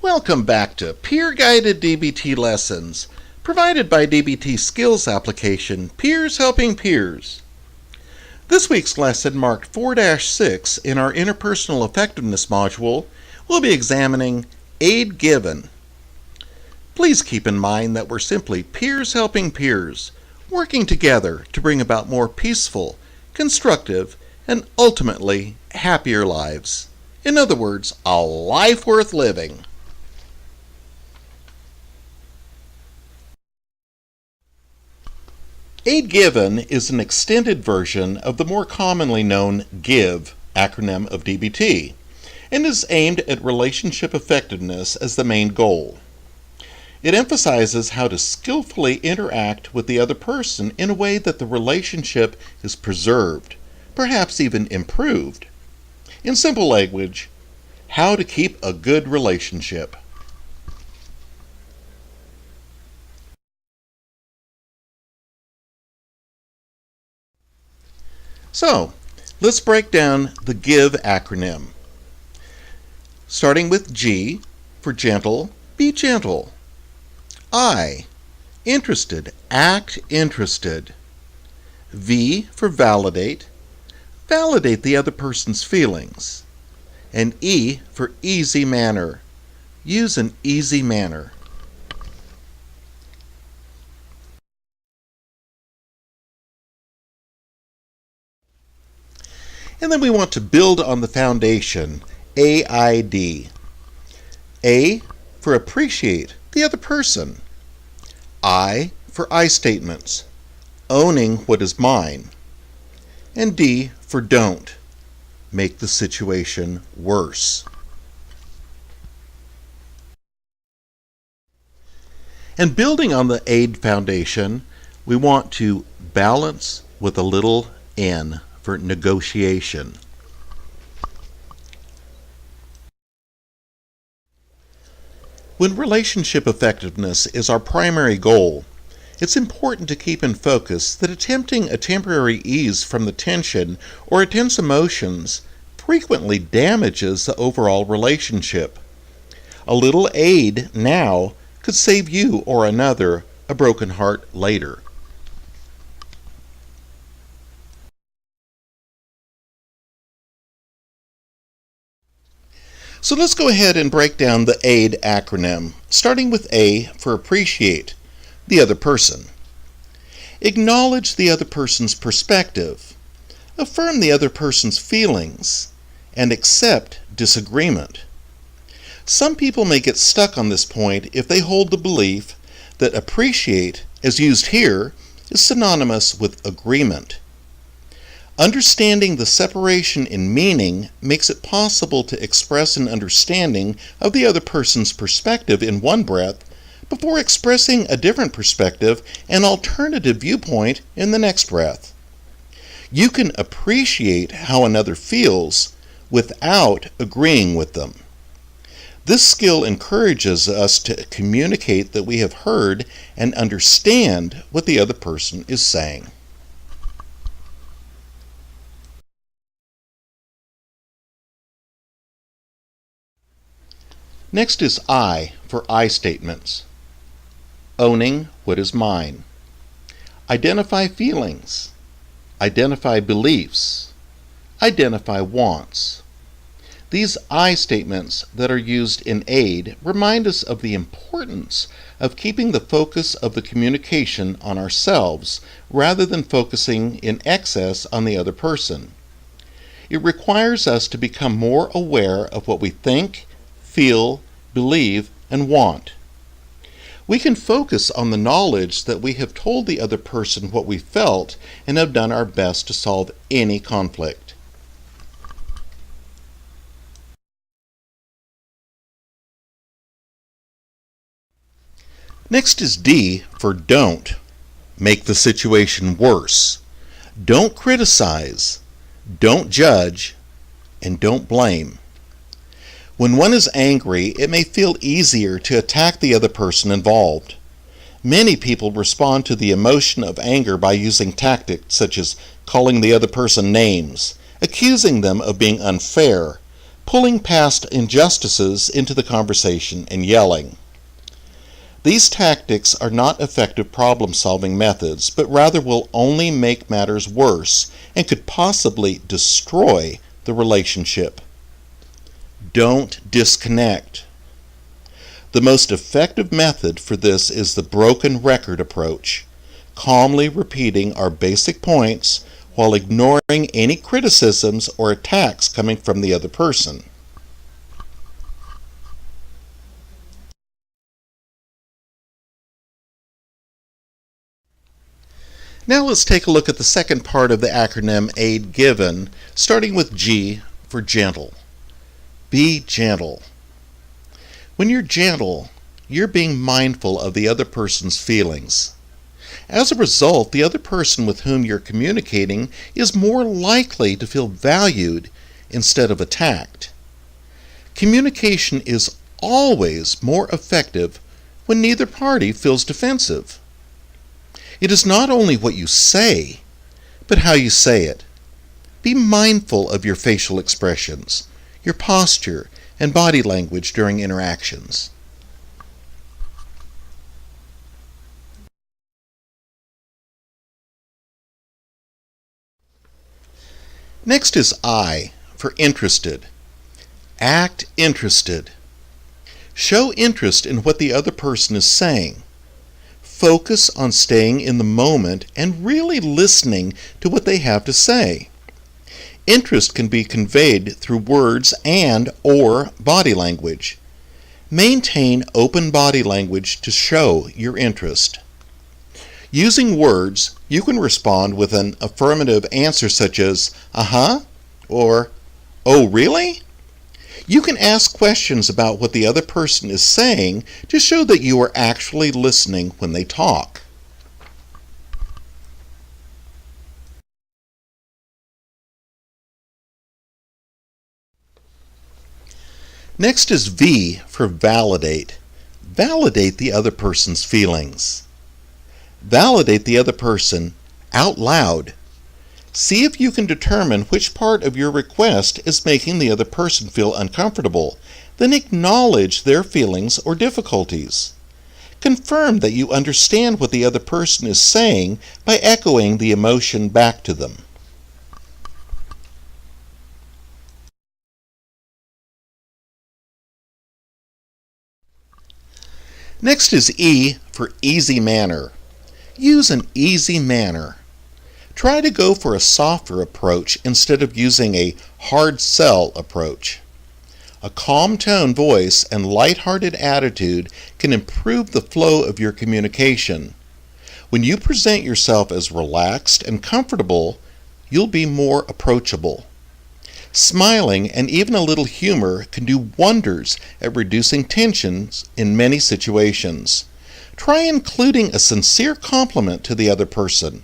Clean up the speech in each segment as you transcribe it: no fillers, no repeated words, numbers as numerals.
Welcome back to Peer-Guided DBT Lessons, provided by DBT Skills application, Peers Helping Peers. This week's lesson, marked 4-6 in our Interpersonal Effectiveness module, we'll be examining aid given. Please keep in mind that we're simply peers helping peers, working together to bring about more peaceful, constructive, and ultimately happier lives. In other words, a life worth living. Aid given is an extended version of the more commonly known GIVE acronym of DBT, and is aimed at relationship effectiveness as the main goal. It emphasizes how to skillfully interact with the other person in a way that the relationship is preserved, perhaps even improved. In simple language, how to keep a good relationship. So, let's break down the GIVE acronym. Starting with G, for gentle, be gentle. I, interested, act interested. V, for validate, validate the other person's feelings. And E, for easy manner, use an easy manner. And then we want to build on the foundation, AID. A, for appreciate the other person. I, for I statements, owning what is mine. And D, for don't, make the situation worse. And building on the AID foundation, we want to balance with a little N for negotiation. When relationship effectiveness is our primary goal, it's important to keep in focus that attempting a temporary ease from the tension or tense emotions frequently damages the overall relationship. A little aid now could save you or another a broken heart later. So let's go ahead and break down the AID acronym, starting with A for appreciate, the other person. Acknowledge the other person's perspective, affirm the other person's feelings, and accept disagreement. Some people may get stuck on this point if they hold the belief that appreciate, as used here, is synonymous with agreement. Understanding the separation in meaning makes it possible to express an understanding of the other person's perspective in one breath before expressing a different perspective and alternative viewpoint in the next breath. You can appreciate how another feels without agreeing with them. This skill encourages us to communicate that we have heard and understand what the other person is saying. Next is I for I statements. Owning what is mine. Identify feelings. Identify beliefs. Identify wants. These I statements that are used in AID remind us of the importance of keeping the focus of the communication on ourselves rather than focusing in excess on the other person. It requires us to become more aware of what we think, feel, believe, and want. We can focus on the knowledge that we have told the other person what we felt and have done our best to solve any conflict. Next is D for don't. Make the situation worse. Don't criticize, don't judge, and don't blame. When one is angry, it may feel easier to attack the other person involved. Many people respond to the emotion of anger by using tactics such as calling the other person names, accusing them of being unfair, pulling past injustices into the conversation and yelling. These tactics are not effective problem-solving methods, but rather will only make matters worse and could possibly destroy the relationship. Don't disconnect. The most effective method for this is the broken record approach, calmly repeating our basic points while ignoring any criticisms or attacks coming from the other person. Now let's take a look at the second part of the acronym AID given, starting with G for gentle. Be gentle. When you're gentle, you're being mindful of the other person's feelings. As a result, the other person with whom you're communicating is more likely to feel valued instead of attacked. Communication is always more effective when neither party feels defensive. It is not only what you say, but how you say it. Be mindful of your facial expressions, your posture, and body language during interactions. Next is I for interested. Act interested. Show interest in what the other person is saying. Focus on staying in the moment and really listening to what they have to say. Interest can be conveyed through words and/or body language. Maintain open body language to show your interest. Using words, you can respond with an affirmative answer such as, "Uh-huh," or, "Oh, really?" You can ask questions about what the other person is saying to show that you are actually listening when they talk. Next is V for validate. Validate the other person's feelings. Validate the other person out loud. See if you can determine which part of your request is making the other person feel uncomfortable. Then acknowledge their feelings or difficulties. Confirm that you understand what the other person is saying by echoing the emotion back to them. Next is E for easy manner. Use an easy manner. Try to go for a softer approach instead of using a hard sell approach. A calm tone voice and light-hearted attitude can improve the flow of your communication. When you present yourself as relaxed and comfortable, you'll be more approachable. Smiling and even a little humor can do wonders at reducing tensions in many situations. Try including a sincere compliment to the other person.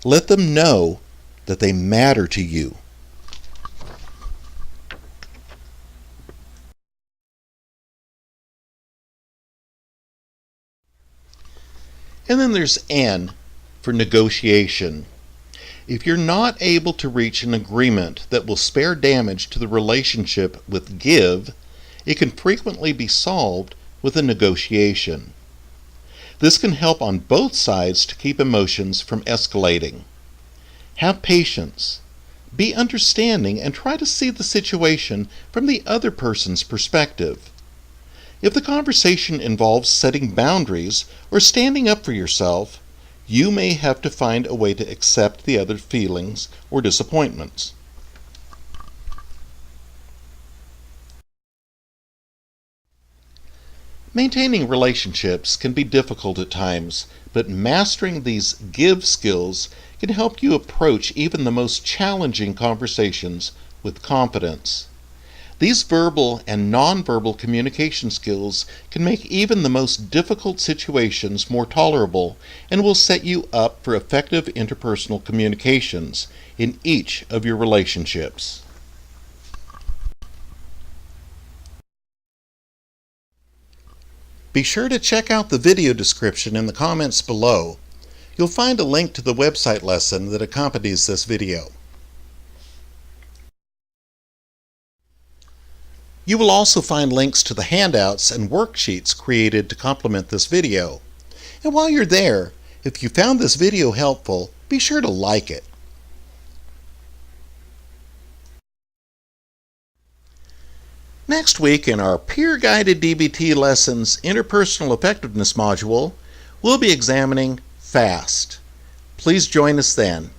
Let them know that they matter to you. And then there's N for negotiation. If you're not able to reach an agreement that will spare damage to the relationship with give, it can frequently be solved with a negotiation. This can help on both sides to keep emotions from escalating. Have patience. Be understanding and try to see the situation from the other person's perspective. If the conversation involves setting boundaries or standing up for yourself, you may have to find a way to accept the other's feelings or disappointments. Maintaining relationships can be difficult at times, but mastering these give skills can help you approach even the most challenging conversations with confidence. These verbal and nonverbal communication skills can make even the most difficult situations more tolerable and will set you up for effective interpersonal communications in each of your relationships. Be sure to check out the video description in the comments below. You'll find a link to the website lesson that accompanies this video. You will also find links to the handouts and worksheets created to complement this video. And while you're there, if you found this video helpful, be sure to like it. Next week in our peer-guided DBT lessons interpersonal effectiveness module, we'll be examining FAST. Please join us then.